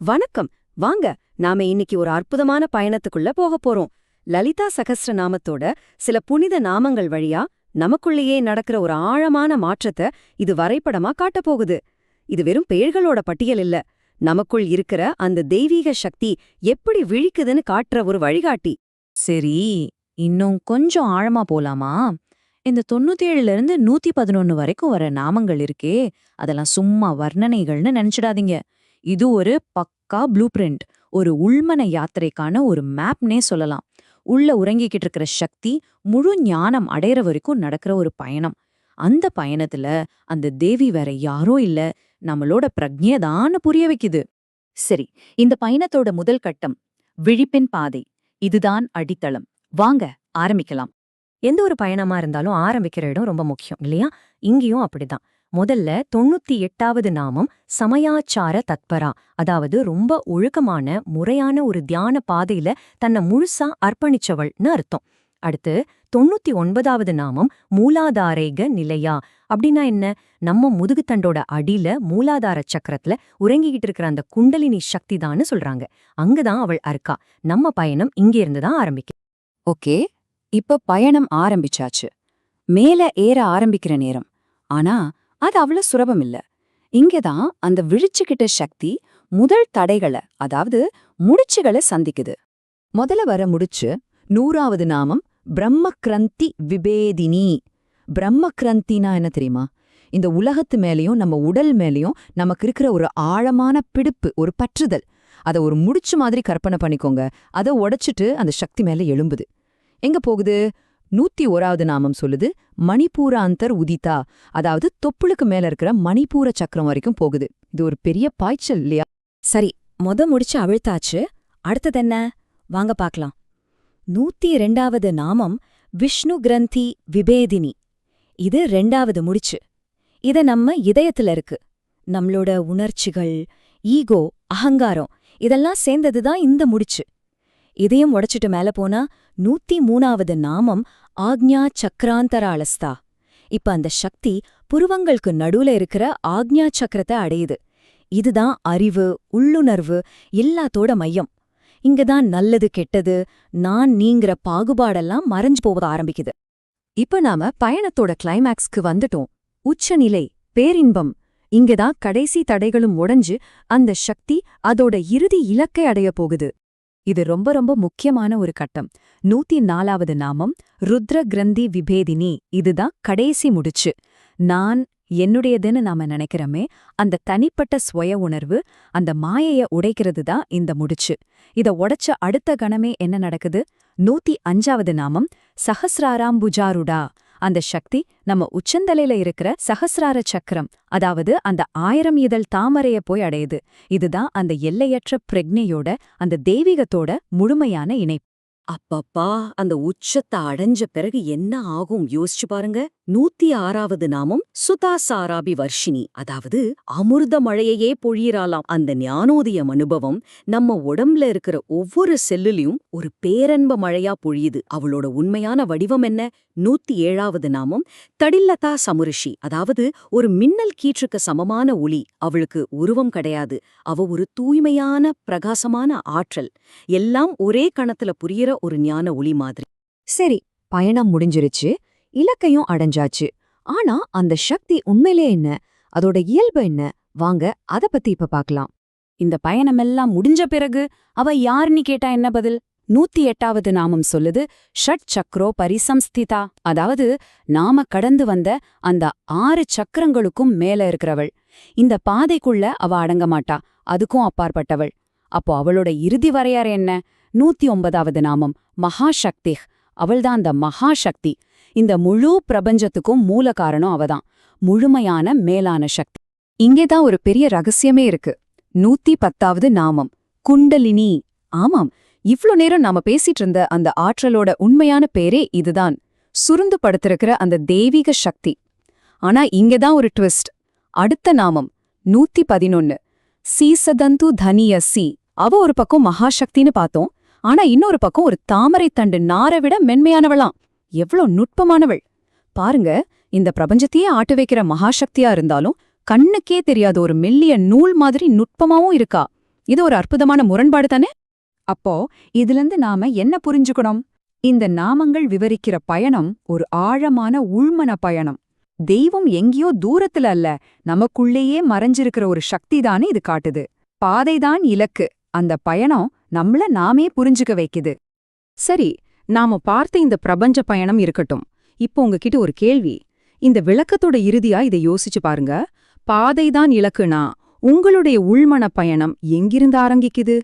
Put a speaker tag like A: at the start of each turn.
A: வணக்கம். வாங்க, நாம இன்னைக்கு ஒரு அற்புதமான பயணத்துக்குள்ள போகப் போறோம். லலிதா சகஸ்ரநாமத்தோட சில புனித நாமங்கள் வழியா நமக்குள்ளேயே நடக்கிற ஒரு ஆழமான மாற்றத்தை இது வரைபடமா காட்டப் போகுது. இது வெறும் பெயர்களோட பட்டியல் இல்ல, நமக்குள் இருக்கிற அந்த தெய்வீக சக்தி எப்படி விழிக்குதுன்னு காட்டுற ஒரு வழிகாட்டி.
B: சரி, இன்னும் கொஞ்சம் ஆழமா போலாமா? இந்த 97ல இருந்து 111 வரைக்கும் வர நாமங்கள் இருக்கே, அதெல்லாம் சும்மா வர்ணனைகள்னு நினைச்சிடாதீங்க. இது ஒரு பக்கா ப்ளூ பிரிண்ட், ஒரு உள்மன யாத்திரைக்கான ஒரு மேப்னே சொல்லலாம். உள்ள உறங்கிக்கிட்டு இருக்கிற சக்தி முழு ஞானம் அடையிற வரைக்கும் நடக்கிற ஒரு பயணம். அந்த பயணத்துல அந்த தேவி வேற யாரோ இல்ல, நம்மளோட பிரக்ஞைதான்னு புரிய வைக்குது. சரி, இந்த பயணத்தோட முதல் கட்டம் விழிப்பின் பாதை. இதுதான் அடித்தளம். வாங்க ஆரம்பிக்கலாம்.
A: எந்த ஒரு பயணமா இருந்தாலும் ஆரம்பிக்கிற இடம் ரொம்ப முக்கியம் இல்லையா? இங்கேயும் அப்படிதான். முதல்ல 98வது நாமம் சமயாச்சார தத்பரா, அதாவது ரொம்ப ஒழுக்கமான முறையான ஒரு தியான பாதையில தன்னை முழுசா அர்ப்பணிச்சவள்னு அர்த்தம். அடுத்து 99வது நாமம் மூலாதாரேக நிலையா. அப்படின்னா என்ன? நம்ம முதுகுத்தண்டோட அடியில மூலாதார சக்கரத்துல உறங்கிக்கிட்டு இருக்கிற அந்த குண்டலினி சக்தி தான்னு சொல்றாங்க. அங்கதான் அவள் இருக்கா. நம்ம பயணம் இங்கிருந்து தான் ஆரம்பிக்கும்.
B: ஓகே, இப்ப பயணம் ஆரம்பிச்சாச்சு. மேல ஏற ஆரம்பிக்கிற நேரம். ஆனா அது அவ்வளவு சுலபம் இல்ல. இங்கதான் அந்த விழிச்சுக்கிட்ட சக்தி முதல் தடைகளை, அதாவது முடிச்சுகளை சந்திக்குது. முதல்ல வர முடிச்சு 100வது நாமம் பிரம்மக்ரந்தி விபேதினி. பிரம்மக்ரந்தினா என்ன தெரியுமா? இந்த உலகத்து மேலயும் நம்ம உடல் மேலயும் நமக்கு இருக்கிற ஒரு ஆழமான பிடிப்பு, ஒரு பற்றுதல். அதை ஒரு முடிச்சு மாதிரி கற்பனை பண்ணிக்கோங்க. அதை உடைச்சிட்டு அந்த சக்தி மேல எழும்புது. எங்க போகுது? 101வது நாமம் சொல்லுது மணிப்பூராந்தர் உதிதா, அதாவது தொப்புளுக்கு மேல இருக்கிற மணிப்பூர சக்கரம் வரைக்கும் போகுது. இது ஒரு பெரிய பாய்ச்சல் இல்லையா?
A: சரி, முடிச்சு அவிழ்த்தாச்சு. அடுத்தது என்ன? வாங்க பார்க்கலாம். 102வது நாமம் விஷ்ணு கிரந்தி விபேதினி. இது 2வது முடிச்சு. இது நம்ம இதயத்துல இருக்கு. நம்மளோட உணர்ச்சிகள், ஈகோ, அகங்காரம் இதெல்லாம் சேர்ந்ததுதான் இந்த முடிச்சு. இதையும் உடைச்சிட்டு மேல போனா 103வது நாமம் ஆக்ஞா சக்கராந்தராளஸ்தா. இப்ப அந்த சக்தி புருவங்களுக்கு நடுவுல இருக்கிற ஆக்ஞா சக்கரத்தை அடையுது. இதுதான் அறிவு, உள்ளுணர்வு எல்லாத்தோட மையம். இங்கதான் நல்லது கெட்டது, நான் நீங்கிற பாகுபாடெல்லாம் மறைஞ்சு போவத ஆரம்பிக்குது.
B: இப்ப நாம பயணத்தோட கிளைமேக்ஸ்க்கு வந்துட்டோம். உச்சநிலை, பேரின்பம். இங்கதான் கடைசி தடைகளும் உடைஞ்சு அந்த சக்தி அதோட இறுதி இலக்கை அடைய போகுது. இது ரொம்ப ரொம்ப முக்கியமான ஒரு கட்டம். 104வது நாமம் ருத்ர கிரந்தி விபேதினி. இதுதான் கடைசி முடிச்சு. நான் என்னுடையதுன்னு நாம நினைக்கிறோமே, அந்த தனிப்பட்ட சுய உணர்வு, அந்த மாயைய உடைக்கிறது தான் இந்த முடிச்சு. இத உடைச்ச அடுத்த கணமே என்ன நடக்குது? 105வது நாமம் சஹஸ்ராராம்புஜாருடா. அந்த சக்தி நம்ம உச்சந்தலையில இருக்கிற சஹஸ்ரார சக்கரம், அதாவது அந்த 1000 இதழ் தாமரைய போய் அடையுது. இதுதான் அந்த எல்லையற்ற பிரக்ஞையோட, அந்த தெய்வீகத்தோட முழுமையான இணைப்பு.
A: அப்பப்பா, அந்த உச்சத்தை அடைஞ்ச பிறகு என்ன ஆகும் யோசிச்சு பாருங்க. 106வது நாமம் சுதாசாராபி வர்ஷினி, அதாவது அமிர்த மழையையே பொழியிறாலாம். அந்த ஞானோதயம் அனுபவம் நம்ம உடம்புல இருக்கிற ஒவ்வொரு செல்லுலயும் ஒரு பேரன்ப மழையா பொழியுது. அவளோட உண்மையான வடிவம் என்ன? 107வது நாமம் தடில்லதா சமுரிஷி, அதாவது ஒரு மின்னல் கீற்றுக்கு சமமான ஒளி. அவளுக்கு உருவம் கிடையாது. அவ ஒரு தூய்மையான பிரகாசமான ஆற்றல். எல்லாம் ஒரே கணத்துல புரியற ஒரு ஞான ஒளி மாதிரி.
B: சரி, பயணம் முடிஞ்சிருச்சு, இலக்கையும் அடைஞ்சாச்சு. ஆனா அந்த சக்தி உண்மையிலே என்ன? அதோட இயல்பு என்ன? வாங்க அத பத்தி இப்ப பார்க்கலாம். இந்த பயணமெல்லாம் முடிஞ்ச பிறகு அவ யாருன்னு கேட்டா என்ன பதில்? 108வது நாமம் சொல்லுது ஷட் சக்ரோ பரிசம்ஸ்திதா, அதாவது நாம கடந்து வந்த அந்த 6 சக்கரங்களுக்கும் மேல இருக்கிறவள். இந்த பாதைக்குள்ள அவ அடங்க மாட்டா, அதுக்கும் அப்பாற்பட்டவள். அப்போ அவளோட இறுதி வரையறை என்ன? 109வது நாமம் மகாசக்திஹ். அவள்தான் அந்த மகாசக்தி. இந்த முழு பிரபஞ்சத்துக்கும் மூல காரணம் அவதான். முழுமையான மேலான சக்தி. இங்கேதான் ஒரு பெரிய ரகசியமே இருக்கு. 110வது நாமம் குண்டலினி. ஆமாம், இவ்ளோ நேரம் நாம பேசிட்டு இருந்த அந்த ஆற்றலோட உண்மையான பேரே இதுதான். சுருந்து படுத்திருக்கிற அந்த தெய்வீக சக்தி. ஆனா இங்கதான் ஒரு ட்விஸ்ட். அடுத்த நாமம் 111 சீசதந்து தனியசி. அவ ஒரு பக்கம் மகாசக்தின்னு பார்த்தோம். ஆனா இன்னொரு பக்கம் ஒரு தாமரை தண்டு நாரை விட மென்மையானவளாம். எவ்ளோ நுட்பமானவள் பாருங்க. இந்த பிரபஞ்சத்தையே ஆட்டு வைக்கிற மகாசக்தியா இருந்தாலும் கண்ணுக்கே தெரியாத ஒரு மெல்லிய நூல் மாதிரி நுட்பமாவும் இருக்கா. இது ஒரு அற்புதமான முரண்பாடு தானே? அப்போ இதிலிருந்து நாம என்ன புரிஞ்சுக்கணும்? இந்த நாமங்கள் விவரிக்கிற பயணம் ஒரு ஆழமான உள்மன பயணம். தெய்வம் எங்கேயோ தூரத்துல அல்ல, நமக்குள்ளேயே மறைஞ்சிருக்கிற ஒரு சக்திதானே இது காட்டுது. பாதைதான் இலக்கு, அந்த பயணம் நம்மள நாமே புரிஞ்சுக்க வைக்குது.
C: சரி, நாம பார்த்த இந்த பிரபஞ்ச பயணம் இருக்கட்டும். இப்போ உங்ககிட்ட ஒரு கேள்வி. இந்த விளக்கத்தோட இறுதியா இதை யோசிச்சு பாருங்க. பாதைதான் இலக்குனா உங்களுடைய உள்மன பயணம் எங்கிருந்து ஆரம்பிக்குது?